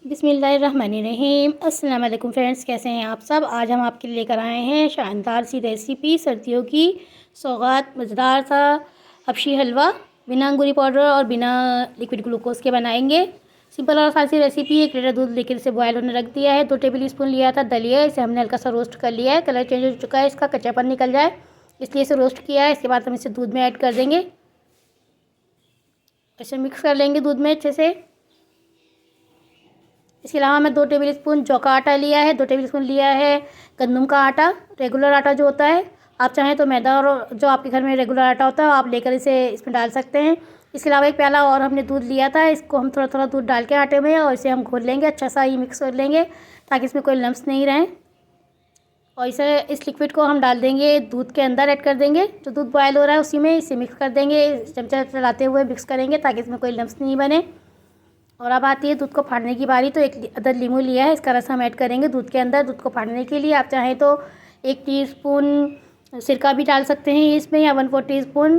बिस्मिल्लाहिर्रहमानिर्रहीम। अस्सलाम वालेकुम फ्रेंड्स, कैसे हैं आप सब। आज हम आपके लिए लेकर आए हैं शानदार सी रेसिपी, सर्दियों की सौगात, मज़ेदार सा हबशी हलवा बिना अंगूरी पाउडर और बिना लिक्विड ग्लूकोज के बनाएंगे। सिंपल और आसान सी रेसिपी। 1 लीटर दूध लेकर इसे बॉयल होने रख दिया है। 2 टेबल स्पून लिया था दलिया, इसे हमने हल्का सा रोस्ट कर लिया है। कलर चेंज हो चुका है, इसका कच्चापन निकल जाए इसलिए इसे रोस्ट किया है। इसके बाद हम इसे दूध में ऐड कर देंगे। इसे मिक्स कर लेंगे दूध में अच्छे से। इसके अलावा मैं 2 टेबल स्पून जौ का आटा लिया है, 2 टेबल स्पून लिया है गंदम का आटा, रेगुलर आटा जो होता है। आप चाहें तो मैदा और जो आपके घर में रेगुलर आटा होता है आप लेकर इसे इसमें डाल सकते हैं। इसके अलावा 1 प्याला और हमने दूध लिया था, इसको हम थोड़ा थोड़ा दूध डाल के आटे में और इसे हम घोल लेंगे, अच्छा सा ये मिक्स कर लेंगे ताकि इसमें कोई लम्स नहीं रहें। और इस लिक्विड को हम डाल देंगे दूध के अंदर, ऐड कर देंगे। जो दूध बॉयल हो रहा है उसी में इसे मिक्स कर देंगे, चमचा चलाते हुए मिक्स करेंगे ताकि इसमें कोई लम्स नहीं बने। और अब आती है दूध को फाड़ने की बारी। तो 1 अदद लीमू लिया है, इसका रस हम ऐड करेंगे दूध के अंदर दूध को फाड़ने के लिए। आप चाहें तो 1 टीस्पून सिरका भी डाल सकते हैं इसमें, या 1/4 टीस्पून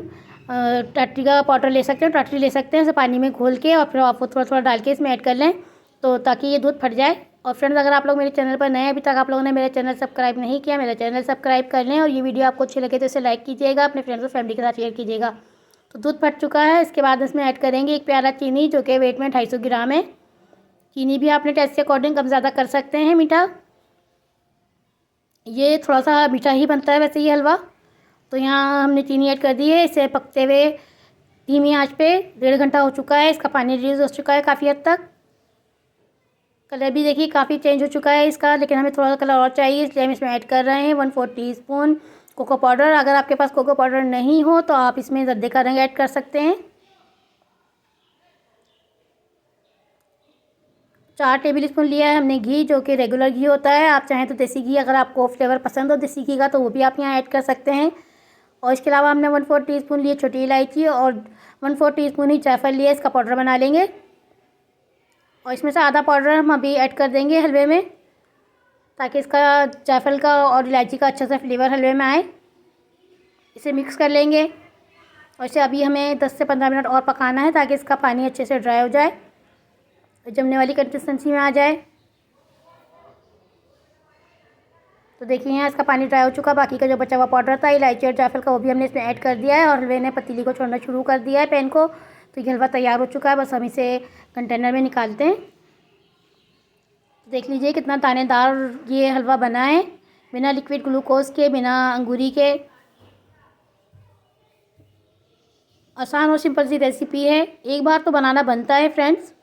टाटरी का पाउडर ले सकते हैं, टाटरी ले सकते हैं। इसे पानी में घोल के और फिर आप थोड़ा थोड़ा डाल के इसमें ऐड कर लें तो ताकि ये दूध फट जाए। और फ्रेंड्स, अगर आप लोग मेरे चैनल पर नए हैं, अभी तक आप लोगों ने मेरा चैनल सब्सक्राइब नहीं किया, मेरा चैनल सब्सक्राइब कर लें। और ये वीडियो आपको अच्छी लगे तो इसे लाइक कीजिएगा, अपने फ्रेंड्स और फैमिली के साथ शेयर कीजिएगा। तो दूध फट चुका है। इसके बाद इसमें ऐड करेंगे 1 प्याला चीनी, जो कि वेट में 250 ग्राम है। चीनी भी अपने टेस्ट के अकॉर्डिंग कम ज़्यादा कर सकते हैं मीठा। ये थोड़ा सा मीठा ही बनता है वैसे ये हलवा। तो यहाँ हमने चीनी ऐड कर दी है। इसे पकते हुए धीमी आंच पे 1.5 घंटा हो चुका है। इसका पानी रिलीज हो चुका है काफ़ी हद तक। कलर भी देखिए काफ़ी चेंज हो चुका है इसका, लेकिन हमें थोड़ा सा कलर और चाहिए इसलिए हम इसमें ऐड कर रहे हैं 1/4 टीस्पून कोको पाउडर। अगर आपके पास कोको पाउडर नहीं हो तो आप इसमें जर्दे का रंग ऐड कर सकते हैं। 4 टेबल स्पून लिया है हमने घी, जो कि रेगुलर घी होता है। आप चाहें तो देसी घी, अगर आपको फ्लेवर पसंद हो देसी घी का तो वो भी आप यहाँ ऐड कर सकते हैं। और इसके अलावा हमने 1/4 टीस्पून लिए छोटी इलायची और 1/4 टीस्पून ही जायफल लिया, इसका पाउडर बना लेंगे। और इसमें से आधा पाउडर हम अभी ऐड कर देंगे हलवे में ताकि इसका जायफल का और इलायची का अच्छा सा फ्लेवर हलवे में आए। इसे मिक्स कर लेंगे और इसे अभी हमें 10 से 15 मिनट और पकाना है ताकि इसका पानी अच्छे से ड्राई हो जाए, जमने वाली कंसिस्टेंसी में आ जाए। तो देखिए यहाँ इसका पानी ड्राई हो चुका। बाकी का जो बचा हुआ पाउडर था इलायची और जायफल का, वो भी हमने इसमें ऐड कर दिया है और हलवे ने पतीली को छोड़ना शुरू कर दिया है, पैन को। तो ये हलवा तैयार हो चुका है, बस हम इसे कंटेनर में निकालते हैं। देख लीजिए कितना दानेदार ये हलवा बना है, बिना लिक्विड ग्लूकोज के, बिना अंगूरी के। आसान और सिंपल सी रेसिपी है, एक बार तो बनाना बनता है फ्रेंड्स।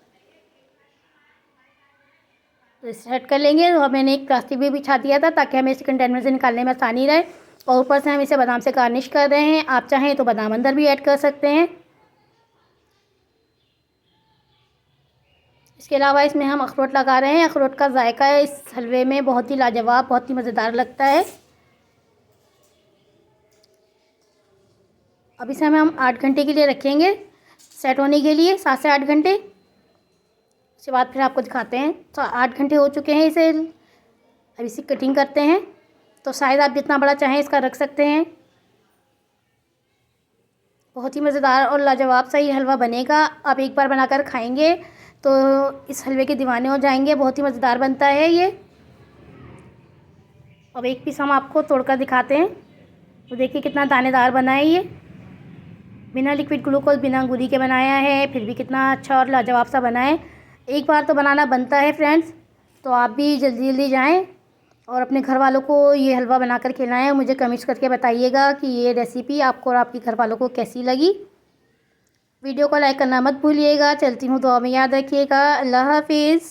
तो इसे सेट कर लेंगे। और मैंने एक प्लास्टिक भी बिछा दिया था ताकि हमें इसे कंटेनर से निकालने में आसानी रहे। और ऊपर से हम इसे बादाम से गार्निश कर रहे हैं, आप चाहें तो बादाम अंदर भी ऐड कर सकते हैं। इसके अलावा इसमें हम अखरोट लगा रहे हैं। अखरोट का जायका इस हलवे में बहुत ही लाजवाब, बहुत ही मज़ेदार लगता है। अब इसे हम 8 घंटे के लिए रखेंगे सेट होने के लिए, 7 से 8 घंटे। उसके बाद फिर आपको दिखाते हैं। तो 8 घंटे हो चुके हैं इसे। अब इसी कटिंग करते हैं। तो साइज़ आप जितना बड़ा चाहें इसका रख सकते हैं। बहुत ही मज़ेदार और लाजवाब सा ये हलवा बनेगा। आप एक बार बनाकर खाएंगे तो इस हलवे के दीवाने हो जाएंगे, बहुत ही मज़ेदार बनता है ये। अब एक पीस हम आपको तोड़कर दिखाते हैं। तो देखिए कितना दानेदार बना है ये, बिना लिक्विड ग्लूकोज, बिना अंगूरी के बनाया है, फिर भी कितना अच्छा और लाजवाब सा बना है। एक बार तो बनाना बनता है फ्रेंड्स। तो आप भी जल्दी जल्दी जाएं और अपने घर वालों को ये हलवा बनाकर खिलाएं। मुझे कमेंट्स करके बताइएगा कि ये रेसिपी आपको और आपके घर वालों को कैसी लगी। वीडियो को लाइक करना मत भूलिएगा। चलती हूँ, दुआ में याद रखिएगा। अल्लाह हाफिज़।